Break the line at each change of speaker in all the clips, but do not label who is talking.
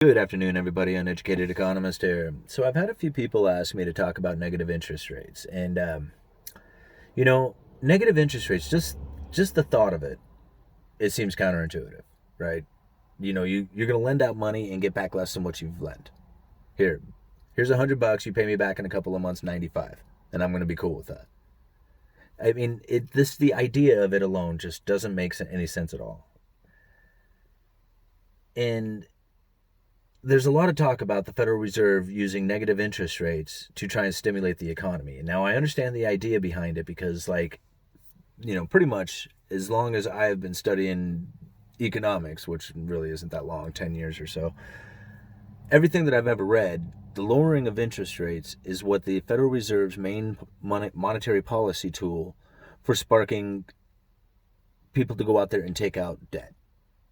Good afternoon, everybody. Uneducated Economist here. So I've had a few people ask me to talk about negative interest rates, and you know, negative interest rates. Just the thought of it seems counterintuitive, right? You're gonna lend out money and get back less than what you've lent. Here's $100. You pay me back in a couple of months, 95, and I'm gonna be cool with that. I mean, the idea of it alone just doesn't make any sense at all. And there's a lot of talk about the Federal Reserve using negative interest rates to try and stimulate the economy. Now, I understand the idea behind it because, pretty much as long as I have been studying economics, which really isn't that long, 10 years or so, everything that I've ever read, the lowering of interest rates is what the Federal Reserve's main monetary policy tool for sparking people to go out there and take out debt,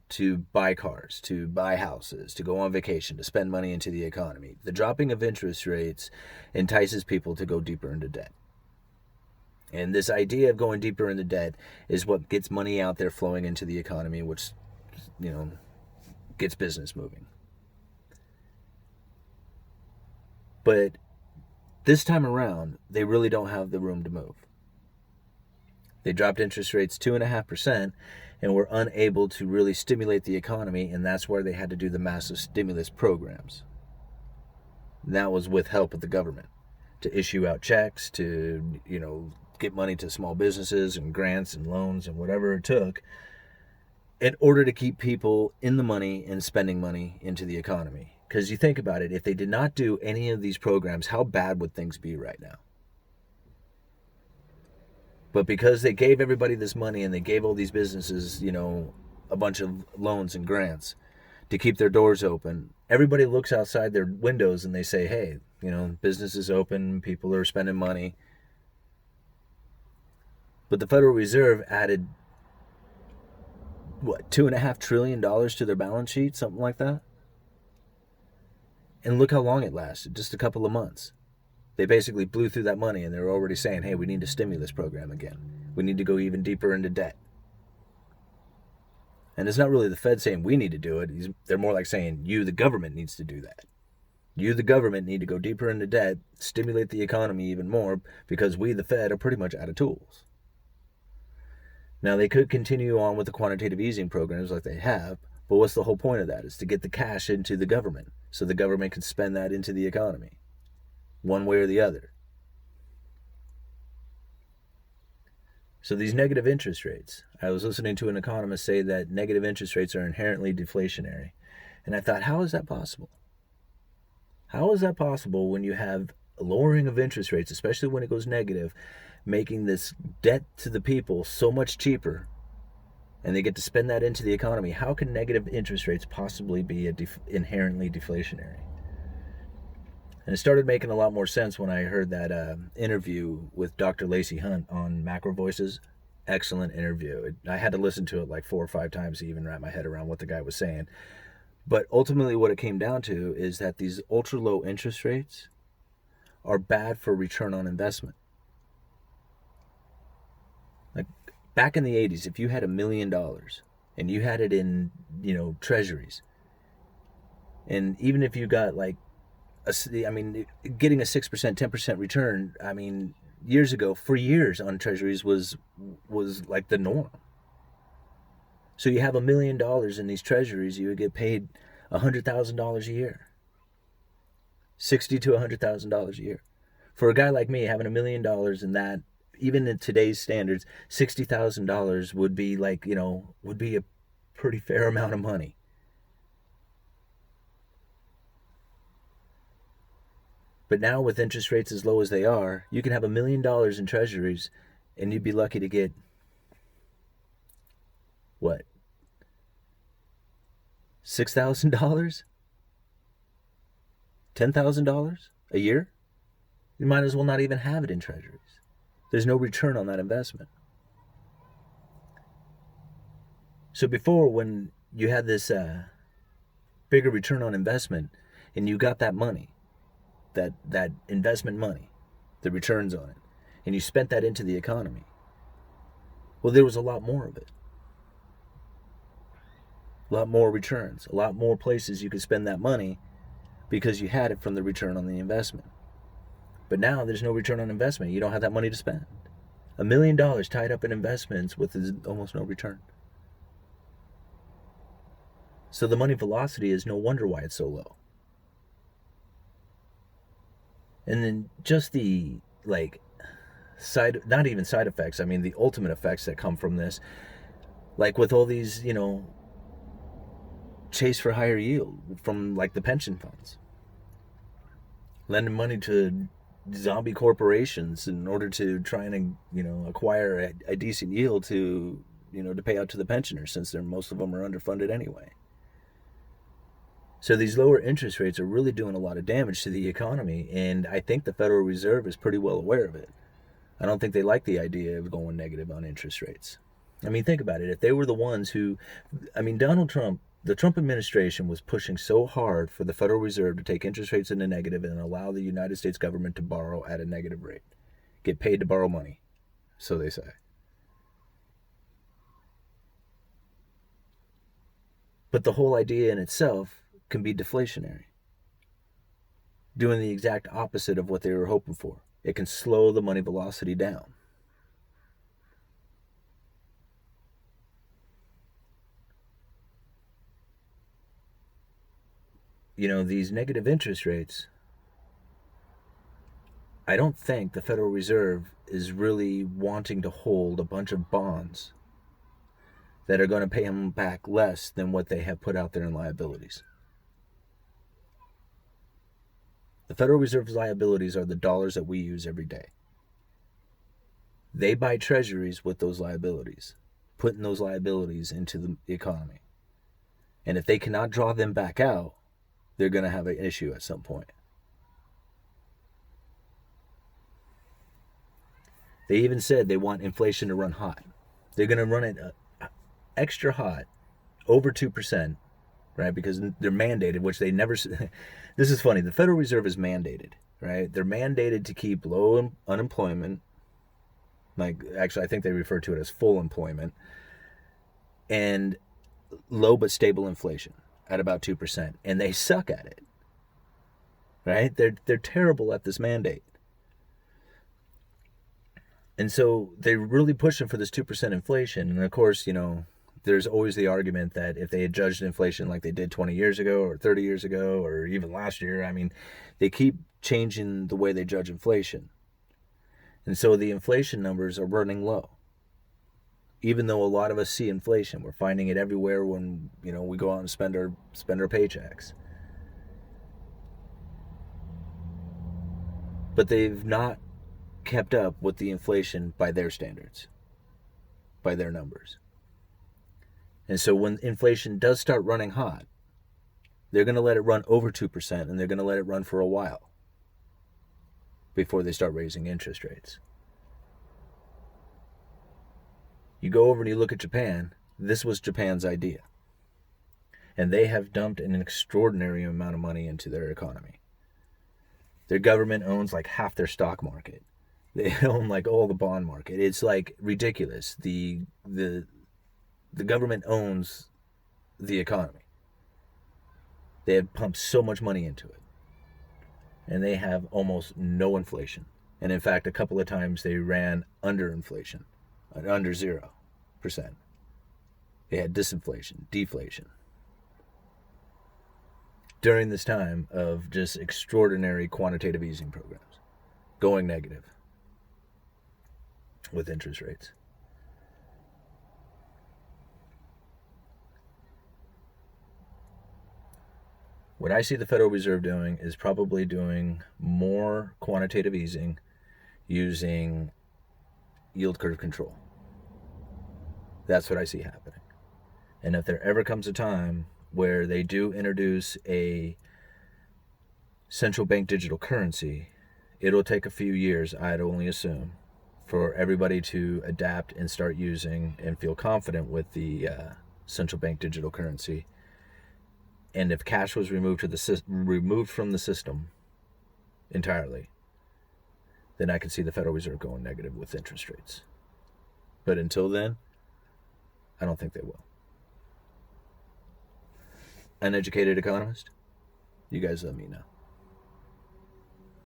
to buy cars, to buy houses, to go on vacation, to spend money into the economy. The dropping of interest rates entices people to go deeper into debt. And this idea of going deeper into debt is what gets money out there flowing into the economy, which, gets business moving. But this time around, they really don't have the room to move. They dropped interest rates 2.5%, and were unable to really stimulate the economy, and that's where they had to do the massive stimulus programs. And that was with help of the government to issue out checks, to get money to small businesses and grants and loans and whatever it took in order to keep people in the money and spending money into the economy. Because you think about it, if they did not do any of these programs, how bad would things be right now? But because they gave everybody this money and they gave all these businesses, a bunch of loans and grants to keep their doors open, everybody looks outside their windows and they say, hey, business is open, people are spending money. But the Federal Reserve added, $2.5 trillion to their balance sheet, something like that? And look how long it lasted, just a couple of months. They basically blew through that money, and they're already saying, hey, we need a stimulus program again. We need to go even deeper into debt. And it's not really the Fed saying we need to do it. They're more like saying, you, the government, needs to do that. You, the government, need to go deeper into debt, stimulate the economy even more, because we, the Fed, are pretty much out of tools. Now, they could continue on with the quantitative easing programs like they have, but what's the whole point of that? Is to get the cash into the government, so the government can spend that into the economy, one way or the other. So these negative interest rates, I was listening to an economist say that negative interest rates are inherently deflationary. And I thought, how is that possible? How is that possible when you have a lowering of interest rates, especially when it goes negative, making this debt to the people so much cheaper, and they get to spend that into the economy? How can negative interest rates possibly be inherently deflationary? And it started making a lot more sense when I heard that interview with Dr. Lacey Hunt on Macro Voices. Excellent interview. I had to listen to it like 4 or 5 times to even wrap my head around what the guy was saying. But ultimately what it came down to is that these ultra low interest rates are bad for return on investment. Like back in the 80s, if you had $1 million and you had it in, treasuries, and even if you got getting a 6%, 10% return, years ago, for years on treasuries was like the norm. So you have $1 million in these treasuries, you would get paid $100,000 a year, $60,000 to $100,000 a year. For a guy like me, having $1 million in that, even in today's standards, $60,000 would be would be a pretty fair amount of money. But now with interest rates as low as they are, you can have $1 million in treasuries and you'd be lucky to get, what, $6,000? $10,000 a year? You might as well not even have it in treasuries. There's no return on that investment. So before, when you had this bigger return on investment and you got that money, that investment money, the returns on it, and you spent that into the economy, well, there was a lot more of it. a lot more returns, a lot more places you could spend that money because you had it from the return on the investment. But now there's no return on investment. You don't have that money to spend. $1 million tied up in investments with almost no return. So the money velocity is no wonder why it's so low. And then just the not even side effects, I mean the ultimate effects that come from this, like with all these, chase for higher yield from like the pension funds, lending money to zombie corporations in order to try and acquire a decent yield to to pay out to the pensioners, since most of them are underfunded anyway. So these lower interest rates are really doing a lot of damage to the economy, and I think the Federal Reserve is pretty well aware of it. I don't think they like the idea of going negative on interest rates. I mean, think about it. If they were the ones who, Donald Trump, the Trump administration was pushing so hard for the Federal Reserve to take interest rates into negative and allow the United States government to borrow at a negative rate. Get paid to borrow money, so they say. But the whole idea in itself can be deflationary, doing the exact opposite of what they were hoping for. It can slow the money velocity down. These negative interest rates, I don't think the Federal Reserve is really wanting to hold a bunch of bonds that are going to pay them back less than what they have put out there in liabilities. The Federal Reserve's liabilities are the dollars that we use every day. They buy treasuries with those liabilities, putting those liabilities into the economy. And if they cannot draw them back out, they're going to have an issue at some point. They even said they want inflation to run hot. They're going to run it extra hot, over 2%, right? Because they're mandated, which they never... This is funny. The Federal Reserve is mandated, right? They're mandated to keep low unemployment. Actually, I think they refer to it as full employment. And low but stable inflation at about 2%. And they suck at it, right? They're terrible at this mandate. And so they're really pushing for this 2% inflation. And of course, there's always the argument that if they had judged inflation like they did 20 years ago or 30 years ago or even last year, they keep changing the way they judge inflation. And so the inflation numbers are running low. Even though a lot of us see inflation, we're finding it everywhere when, we go out and spend our paychecks. But they've not kept up with the inflation by their standards, by their numbers. And so when inflation does start running hot, they're going to let it run over 2%, and they're going to let it run for a while before they start raising interest rates. You go over and you look at Japan. This was Japan's idea. And they have dumped an extraordinary amount of money into their economy. Their government owns like half their stock market. They own like all the bond market. It's like ridiculous. The government owns the economy. They have pumped so much money into it. And they have almost no inflation. And in fact, a couple of times they ran under inflation, under 0%. They had disinflation, deflation. During this time of just extraordinary quantitative easing programs, going negative with interest rates. What I see the Federal Reserve doing is probably doing more quantitative easing using yield curve control. That's what I see happening. And if there ever comes a time where they do introduce a central bank digital currency, it'll take a few years, I'd only assume, for everybody to adapt and start using and feel confident with the central bank digital currency. And if cash was removed from the system entirely, then I could see the Federal Reserve going negative with interest rates. But until then, I don't think they will. Uneducated Economist? You guys let me know.